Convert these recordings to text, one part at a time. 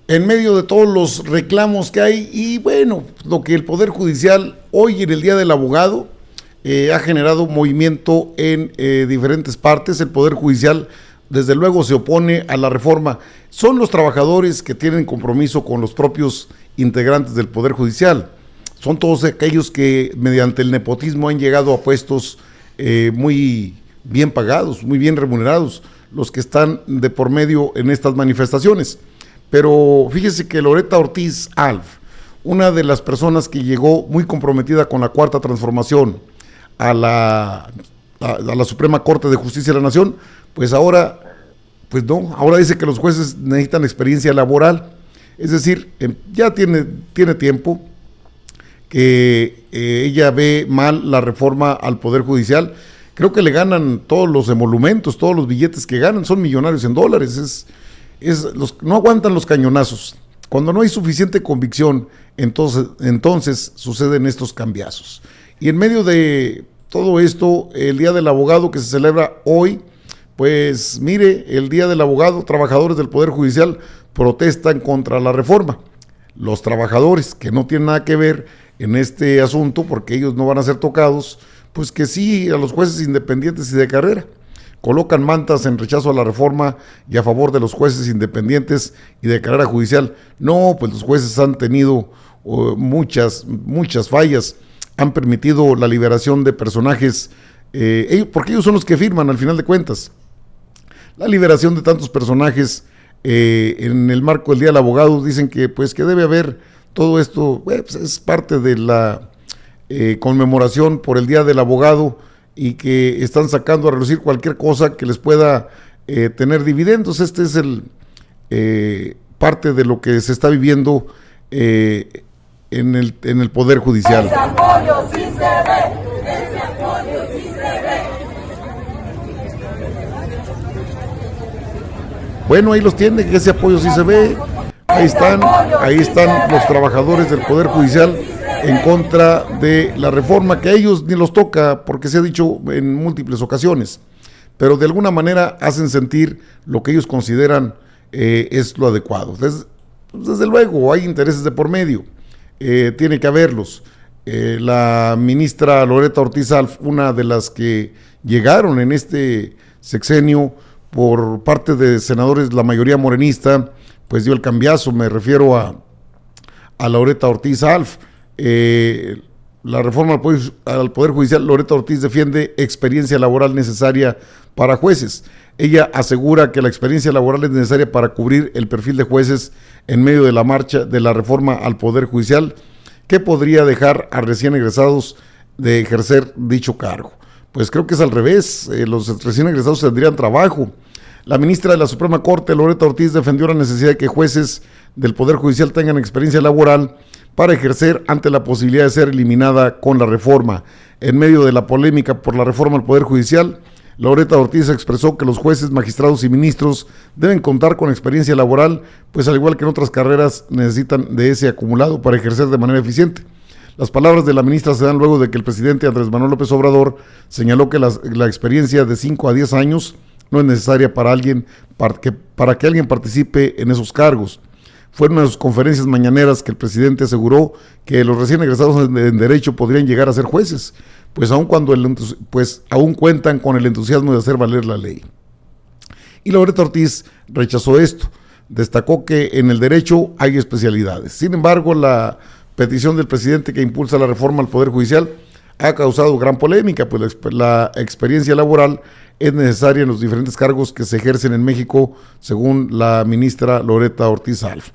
en medio de todos los reclamos que hay y bueno, lo que el Poder Judicial hoy en el Día del Abogado ha generado movimiento en diferentes partes. El Poder Judicial desde luego se opone a la reforma. Son los trabajadores que tienen compromiso con los propios integrantes del Poder Judicial. Son todos aquellos que mediante el nepotismo han llegado a puestos muy bien pagados, muy bien remunerados, los que están de por medio en estas manifestaciones. Pero fíjese que Loretta Ortiz Alf, una de las personas que llegó muy comprometida con la Cuarta Transformación a la Suprema Corte de Justicia de la Nación, pues ahora dice que los jueces necesitan experiencia laboral. Es decir, ya tiene tiempo que ella ve mal la reforma al Poder Judicial. Creo que le ganan todos los emolumentos, todos los billetes que ganan, son millonarios en dólares. No aguantan los cañonazos. Cuando no hay suficiente convicción, entonces suceden estos cambiazos. Y en medio de todo esto, el Día del Abogado que se celebra hoy, pues mire, el Día del Abogado, trabajadores del Poder Judicial protestan contra la reforma. Los trabajadores que no tienen nada que ver en este asunto, porque ellos no van a ser tocados, pues que sí a los jueces independientes y de carrera. Colocan mantas en rechazo a la reforma y a favor de los jueces independientes y de carrera judicial. No, pues los jueces han tenido muchas fallas, han permitido la liberación de personajes, porque ellos son los que firman al final de cuentas. La liberación de tantos personajes en el marco del Día del Abogado, dicen que pues que debe haber todo esto, pues, es parte de la conmemoración por el Día del Abogado y que están sacando a relucir cualquier cosa que les pueda tener dividendos. Este es parte de lo que se está viviendo en el Poder Judicial. Ese apoyo sí se ve, ese apoyo sí se ve. Bueno, ahí los tienen, ese apoyo sí se ve. Ahí están los trabajadores del Poder Judicial en contra de la reforma, que a ellos ni los toca, porque se ha dicho en múltiples ocasiones, pero de alguna manera hacen sentir lo que ellos consideran es lo adecuado. Desde luego hay intereses de por medio, tiene que haberlos. La ministra Loretta Ortiz Alf, una de las que llegaron en este sexenio por parte de senadores, la mayoría morenista, pues dio el cambiazo. Me refiero a Loretta Ortiz Alf. La reforma al Poder Judicial, Loretta Ortiz defiende experiencia laboral necesaria para jueces. Ella asegura que la experiencia laboral es necesaria para cubrir el perfil de jueces en medio de la marcha de la reforma al Poder Judicial, que podría dejar a recién egresados de ejercer dicho cargo. Pues creo que es al revés, los recién egresados tendrían trabajo. La ministra de la Suprema Corte, Loretta Ortiz, defendió la necesidad de que jueces del Poder Judicial tengan experiencia laboral para ejercer ante la posibilidad de ser eliminada con la reforma. En medio de la polémica por la reforma al Poder Judicial, Loretta Ortiz expresó que los jueces, magistrados y ministros deben contar con experiencia laboral, pues al igual que en otras carreras necesitan de ese acumulado para ejercer de manera eficiente. Las palabras de la ministra se dan luego de que el presidente Andrés Manuel López Obrador señaló que la experiencia de 5 a 10 años no es necesaria para que alguien participe en esos cargos. Fue en una de sus conferencias mañaneras que el presidente aseguró que los recién egresados en Derecho podrían llegar a ser jueces, pues aun cuentan con el entusiasmo de hacer valer la ley. Y Loretta Ortiz rechazó esto, destacó que en el Derecho hay especialidades. Sin embargo, la petición del presidente que impulsa la reforma al Poder Judicial ha causado gran polémica, pues la experiencia laboral es necesaria en los diferentes cargos que se ejercen en México, según la ministra Loretta Ortiz Alf.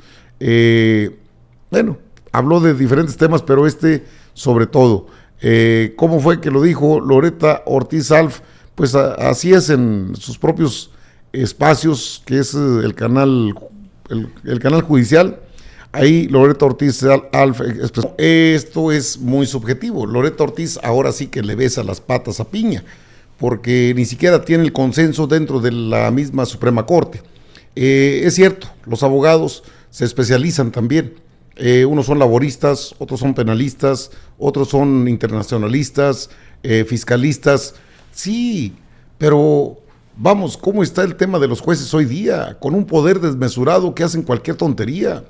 Habló de diferentes temas, pero sobre todo. ¿Cómo fue que lo dijo Loretta Ortiz Alf? Pues así es en sus propios espacios, que es el canal judicial. Ahí Loretta Ortiz Alf expresó: esto es muy subjetivo. Loretta Ortiz ahora sí que le besa las patas a piña, porque ni siquiera tiene el consenso dentro de la misma Suprema Corte. Es cierto, los abogados se especializan también. Unos son laboristas, otros son penalistas, otros son internacionalistas, fiscalistas. Sí, pero Vamos, ¿cómo está el tema de los jueces hoy día? Con un poder desmesurado que hacen cualquier tontería.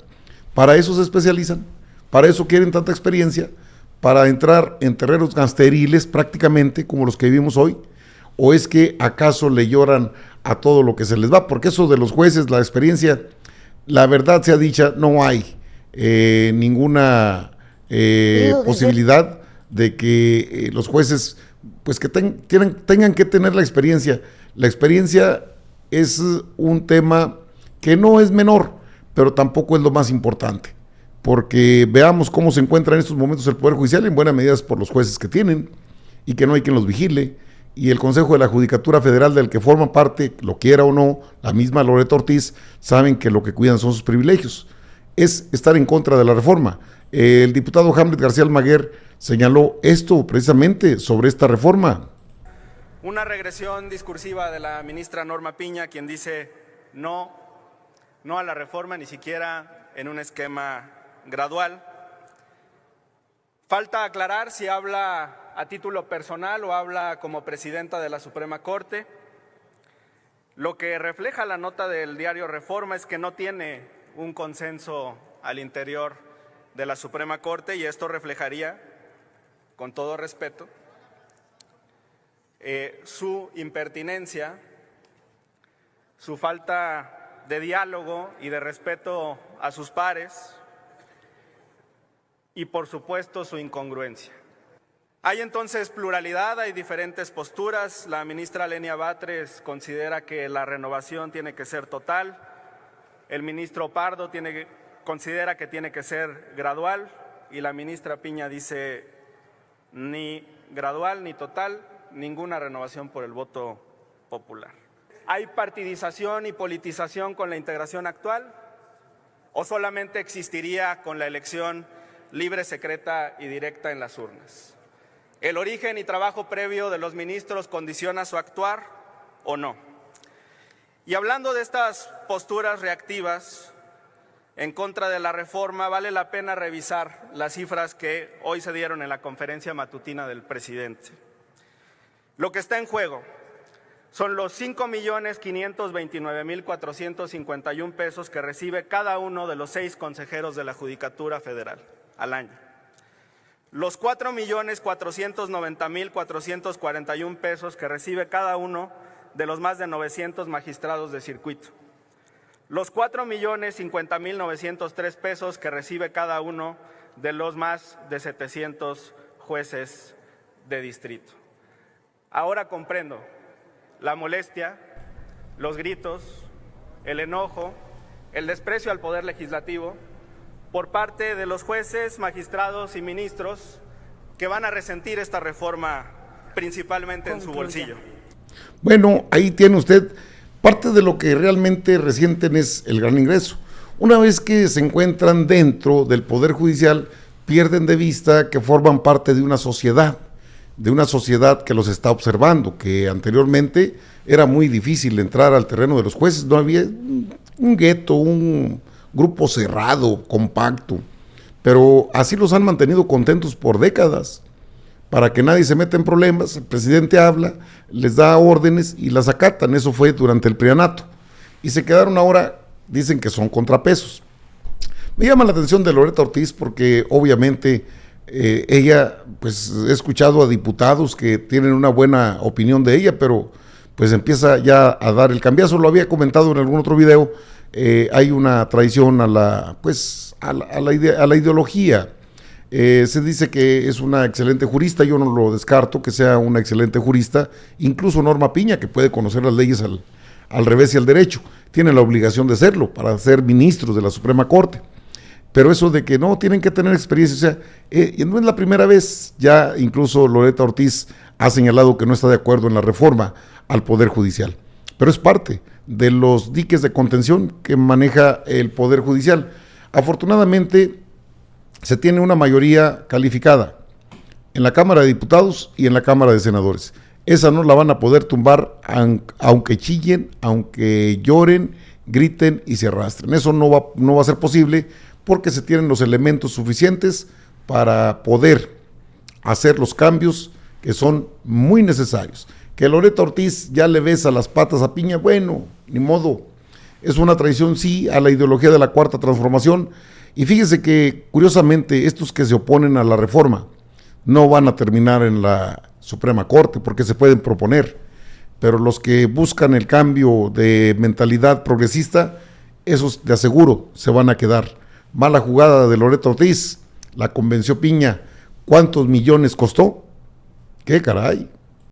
Para eso se especializan, para eso quieren tanta experiencia, para entrar en terrenos gangsteriles prácticamente como los que vivimos hoy. ¿O es que acaso le lloran a todo lo que se les va? Porque eso de los jueces, la experiencia, la verdad sea dicha, no hay ninguna posibilidad de que los jueces pues que tengan que tener la experiencia. La experiencia es un tema que no es menor, pero tampoco es lo más importante, porque veamos cómo se encuentra en estos momentos el Poder Judicial, en buena medida es por los jueces que tienen y que no hay quien los vigile, y el Consejo de la Judicatura Federal del que forman parte, lo quiera o no, la misma Loreto Ortiz, saben que lo que cuidan son sus privilegios. Es estar en contra de la reforma. El diputado Hamlet García Almaguer señaló esto precisamente sobre esta reforma. Una regresión discursiva de la ministra Norma Piña, quien dice no a la reforma, ni siquiera en un esquema gradual. Falta aclarar si habla a título personal o habla como presidenta de la Suprema Corte. Lo que refleja la nota del diario Reforma es que no tiene un consenso al interior de la Suprema Corte, y esto reflejaría, con todo respeto, su impertinencia, su falta de diálogo y de respeto a sus pares y, por supuesto, su incongruencia. Hay entonces pluralidad, hay diferentes posturas. La ministra Lenia Batres considera que la renovación tiene que ser total. El ministro Pardo considera que tiene que ser gradual, y la ministra Piña dice ni gradual ni total, ninguna renovación por el voto popular. ¿Hay partidización y politización con la integración actual? ¿O solamente existiría con la elección libre, secreta y directa en las urnas? ¿El origen y trabajo previo de los ministros condiciona su actuar o no? Y hablando de estas posturas reactivas en contra de la reforma, vale la pena revisar las cifras que hoy se dieron en la conferencia matutina del presidente. Lo que está en juego son los 5.529.451 pesos que recibe cada uno de los 6 consejeros de la Judicatura Federal al año. Los 4.490.441 pesos que recibe cada uno de los más de 900 magistrados de circuito. Los 4.050.903 pesos que recibe cada uno de los más de 700 jueces de distrito. Ahora comprendo la molestia, los gritos, el enojo, el desprecio al Poder Legislativo por parte de los jueces, magistrados y ministros que van a resentir esta reforma principalmente en su bolsillo. Bueno, ahí tiene usted parte de lo que realmente resienten es el gran ingreso. Una vez que se encuentran dentro del Poder Judicial, pierden de vista que forman parte de una sociedad que los está observando, que anteriormente era muy difícil entrar al terreno de los jueces, no había un gueto, un grupo cerrado, compacto, pero así los han mantenido contentos por décadas, para que nadie se meta en problemas. El presidente habla, les da órdenes y las acatan. Eso fue durante el prianato, y se quedaron ahora, dicen que son contrapesos. Me llama la atención de Loreto Ortiz porque obviamente ella, pues he escuchado a diputados que tienen una buena opinión de ella, pero pues empieza ya a dar el cambiazo. Lo había comentado en algún otro video. Hay una traición a la ideología. Se dice que es una excelente jurista, yo no lo descarto que sea una excelente jurista, incluso Norma Piña, que puede conocer las leyes al revés y al derecho, tiene la obligación de serlo para ser ministros de la Suprema Corte. Pero eso de que no tienen que tener experiencia, o sea, no es la primera vez, ya incluso Loreto Ortiz ha señalado que no está de acuerdo en la reforma al Poder Judicial, pero es parte de los diques de contención que maneja el Poder Judicial. Afortunadamente se tiene una mayoría calificada en la Cámara de Diputados y en la Cámara de Senadores. Esa no la van a poder tumbar aunque chillen, aunque lloren, griten y se arrastren. Eso no va a ser posible, porque se tienen los elementos suficientes para poder hacer los cambios que son muy necesarios. Que Loreto Ortiz ya le besa las patas a Piña, bueno, ni modo. Es una traición, sí, a la ideología de la Cuarta Transformación. Y fíjese que, curiosamente, estos que se oponen a la reforma no van a terminar en la Suprema Corte porque se pueden proponer. Pero los que buscan el cambio de mentalidad progresista, esos de aseguro se van a quedar. Mala jugada de Loreto Ortiz, la convenció Piña. ¿Cuántos millones costó? ¿Qué caray?